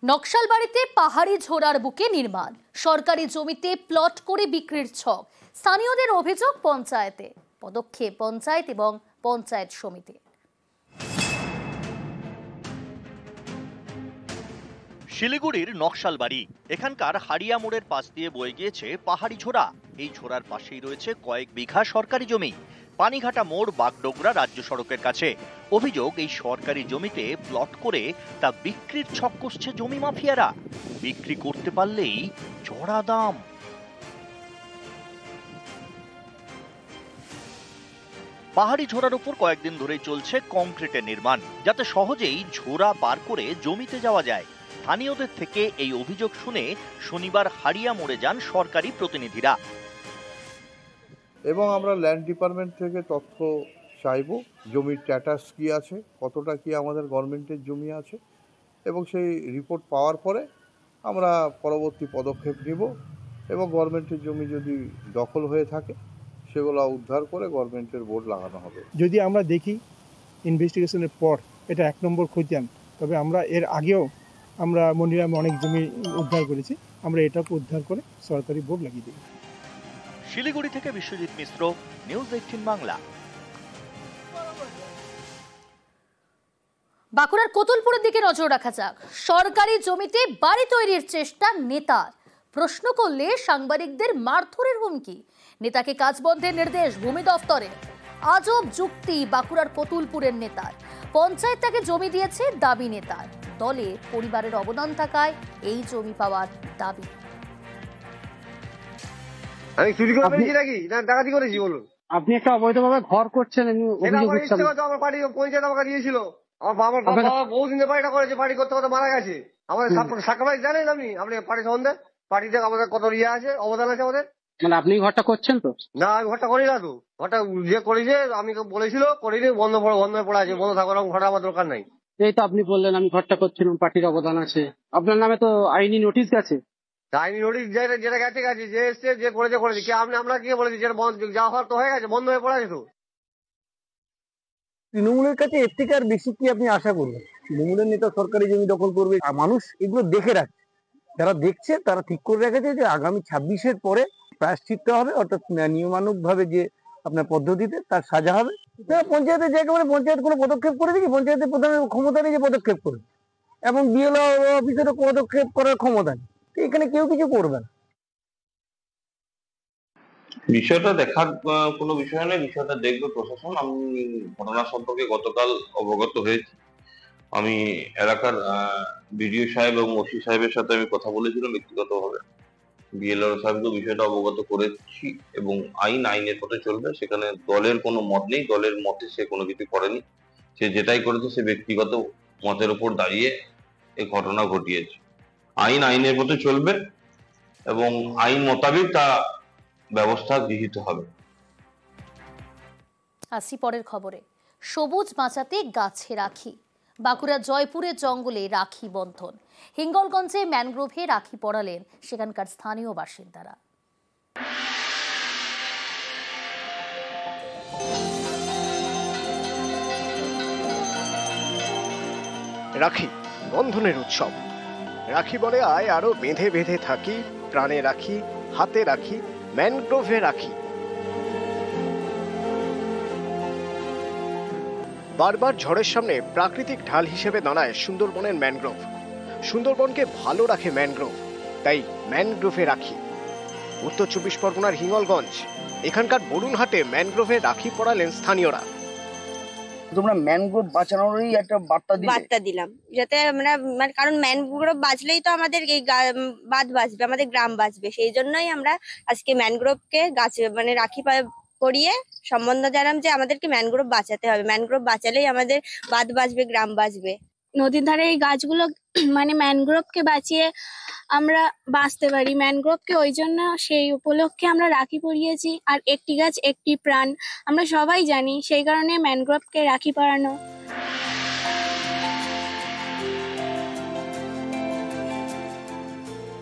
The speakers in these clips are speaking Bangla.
নকশালবাড়িতে পাহাড়ি ঝোড়ার বুকে নির্মাণ, সরকারি জমিতে প্লট করে বিক্রির ছক। স্থানীয়দের অভিযোগ পঞ্চায়েতে পদক্ষেপ পঞ্চায়েত এবং পঞ্চায়েত সমিতি। শিলিগুড়ির নকশালবাড়ি, এখানকার হাড়িয়া মোড়ের পাশ দিয়ে বয়ে গিয়েছে পাহাড়ি ঝোড়া। এই ঝোড়ার পাশেই রয়েছে কয়েক বিঘা সরকারি জমি। পানিঘাটা মোড় বাগডোগরা রাজ্য সড়কের কাছে। অভিযোগ, এই সরকারি জমিতে প্লট করে তা বিক্রির ছক কষছে জমি মাফিয়ারা। বিক্রি করতে পারলেই চড়া দাম। পাহাড়ি ঝোড়ার উপর কয়েকদিন ধরেই চলছে কংক্রিটের নির্মাণ, যাতে সহজেই ঝোড়া পার করে জমিতে যাওয়া যায়। স্থানীয়দের থেকে এই অভিযোগ শুনে শনিবার হাড়িয়া মোড়ে যান সরকারি প্রতিনিধিরা এবং আমরা ল্যান্ড ডিপার্টমেন্ট থেকে তথ্য চাইব, জমির স্ট্যাটাস কি আছে, কতটা কি আমাদের গভর্নমেন্টের জমি আছে, এবং সেই রিপোর্ট পাওয়ার পরে আমরা পরবর্তী পদক্ষেপ নিব এবং গভর্নমেন্টের জমি যদি দখল হয়ে থাকে সেগুলো উদ্ধার করে গভর্নমেন্টের বোর্ড লাগানো হবে। যদি আমরা দেখি ইনভেস্টিগেশনের পর এটা 1 নম্বর খতিয়ান, তবে আমরা এর আগেও আমরা মনিরামে অনেক জমি উদ্ধার করেছি, আমরা এটাকে উদ্ধার করে সরকারি বোর্ড লাগিয়ে দিই। শিলিগুড়ি থেকে বিশ্বজিৎ মিশ্র, নিউজ 18 বাংলা। বাঁকুড়ার কোতুলপুরের দিকে নজর রাখা যাক। সরকারি জমিতে বাড়ি তৈরির চেষ্টা নেতার, প্রশ্ন করলে সাংবাদিকদের মারধরের হুমকি। নেতাকে কাজ বন্ধের নির্দেশ ভূমি দফতরের। আজব যুক্তি বাঁকুড়ার কোতুলপুরের নেতার। পঞ্চায়েত তাকে জমি দিয়েছে দাবি নেতার। দলে পরিবারের অবদান থাকায় এই জমি পাওয়ার দাবি। আমি চুরি করে পেয়েছি নাকি না ডাকাতি করেছি বলুন? আপনি একটা অবৈধভাবে ঘর করছেন, আমি অভিযোগ করছি। আমার বাড়ি পঞ্চায়েত আমাকে দিয়েছিল। আমার বাবা বহুদিন বাড়িটা করেছে, বাড়ি করতে করতে মারা গেছে। আমাদের সাক্ষাৎ জানেন আপনি পার্টি সম্বন্ধে? পার্টিতে আমাদের কত ইয়ে আছে, অবদান আছে আমাদের। মানে আপনি ঘরটা করছেন তো? না, আমি ঘরটা করি না তো। ঘরটা যে করেছে আমি বলেছিল করিনি, বন্ধ হয়ে পড়ে আছে। বন্ধ থাকার ঘরটা আমার দরকার নাই। এই তো আপনি বললেন আমি ঘরটা করছিলাম, পার্টির অবদান আছে। আপনার নামে তো আইনি নোটিশ গেছে। আইনি নোটিশ যেটা গেছে যে এসছে, যে করেছে কি আমরা কি বলেছি, যেটা যা হওয়ার তো হয়ে গেছে, বন্ধ হয়ে পড়ে আছে তো। তৃণমূলের কাছে এর থেকে আর বেশি কি আপনি আশা করবেন? তৃণমূলের নেতা সরকারি জমি দখল করবে, আর মানুষ এগুলো দেখে রাখছে। যারা দেখছে তারা ঠিক করে রেখেছে যে আগামী 26-এর পরে প্রায়শ্চিত্ত হবে, অর্থাৎ নিয়মানুগ ভাবে যে আপনার পদ্ধতিতে তার সাজা হবে। পঞ্চায়েতের জায়গা মানে পঞ্চায়েত কোনো পদক্ষেপ করে দেখি, পঞ্চায়েতের প্রধানের ক্ষমতা নেই যে পদক্ষেপ করবে, এবং বিএলও অফিসেরও পদক্ষেপ করার ক্ষমতা নেই। এখানে কেউ কিছু করবে না। বিষয়টা দেখার কোনো বিষয় নয়, বিষয়টা দেখবে প্রশাসন। আমি ঘটনা সম্পর্কে গতকাল অবগত হয়েছি। আমি এলাকার বিডিও সাহেব এবং ওসি সাহেবের সাথে আমি কথা বলেছিলাম ব্যক্তিগতভাবে। বিএলআর সাহেবকে বিষয়টা অবগত করেছি এবং আইনের পথে চলবে। সেখানে দলের কোনো মত নেই, দলের মতে সে কোনো কিছু করেনি। সে যেটাই করেছে সে ব্যক্তিগত মতের উপর দাঁড়িয়ে এই ঘটনা ঘটিয়েছে। আইনের পথে চলবে এবং আইন মোতাবেক তা ব্যবস্থা গৃহীত হবে। আসি পরের খবরে। সবুজ বাঁচাতে গাছে রাখি। বাঁকুড়া জয়পুরের জঙ্গলে রাখি বন্ধন। হিঙ্গলগঞ্জে ম্যানগ্রোভে রাখি পড়ালেন সেখানকার স্থানীয় বাসিন্দারা। রাখি বন্ধনের উৎসব। রাখি বলে আয় আরো বেঁধে বেঁধে থাকি, প্রাণে রাখি, হাতে রাখি, ম্যানগ্রোভে রাখি। বারবার ঝড়ের সামনে প্রাকৃতিক ঢাল হিসেবে দাঁড়ায় সুন্দরবনের ম্যানগ্রোভ। সুন্দরবনকে ভালো রাখে ম্যানগ্রোভ, তাই ম্যানগ্রোভে রাখি। উত্তর 24 পরগনার হিঙ্গলগঞ্জ, এখানকার বরুণহাটে ম্যানগ্রোভে রাখি পড়ালেন স্থানীয়রা। তোমরা ম্যানগ্রোভ বাঁচানোরই একটা বার্তা দিলাম, যাতে আমরা কারণ ম্যানগ্রোভ বাঁচলেই তো আমাদের এই বাঁধ বাঁচবে, আমাদের গ্রাম বাঁচবে। সেই জন্যই আমরা আজকে ম্যানগ্রোভকে গাছ রাখি পরিয়ে সম্বন্ধ জানাম যে আমাদেরকে ম্যানগ্রোভ বাঁচাতে হবে। ম্যানগ্রোভ বাঁচালেই আমাদের বাঁধ বাঁচবে, গ্রাম বাঁচবে। নদীর ধারে এই গাছগুলো ম্যানগ্রোভকে বাঁচিয়ে আমরা বাঁচতে পারি। ম্যানগ্রোভকে ওই জন্য সেই উপলক্ষে আমরা রাখি পরিয়েছি। আর একটি গাছ একটি প্রাণ আমরা সবাই জানি, সেই কারণে ম্যানগ্রোভকে রাখি পরানো।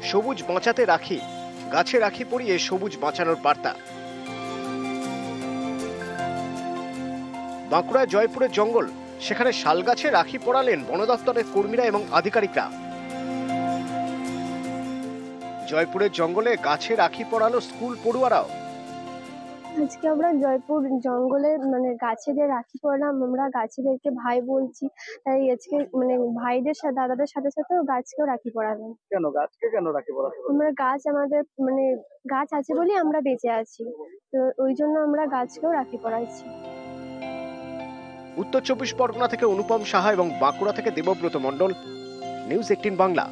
সবুজ বাঁচাতে রাখি, গাছে রাখি পরিয়ে সবুজ বাঁচানোর বার্তা। বাঁকুড়া জয়পুরের জঙ্গল, সেখানে শালগাছে রাখি পড়ালেন বন দপ্তরের কর্মীরা এবং আধিকারিকরা। জয়পুরের জঙ্গলে গাছে রাখি পরালো স্কুল পড়ুয়ারাও। আজকে আমরা জয়পুর জঙ্গলে মানে গাছেদের রাখি পড়লাম, আমরা গাছেদেরকে ভাই বলছি, তাই আজকে মানে ভাইদের সাথে দাদাদের সাথে সাথেও গাছকেও রাখি পড়ালাম। কেন গাছকে কেন রাখি পড়া? আমরা গাছ আমাদের মানে গাছ আছে বলেই আমরা বেঁচে আছি, তো ওই জন্য আমরা গাছকেও রাখি পড়াচ্ছি। উত্তর 24 পরগনা থেকে অনুপম সাহা এবং বাঁকুড়া থেকে দেবব্রত মণ্ডল, নিউজ 18 বাংলা।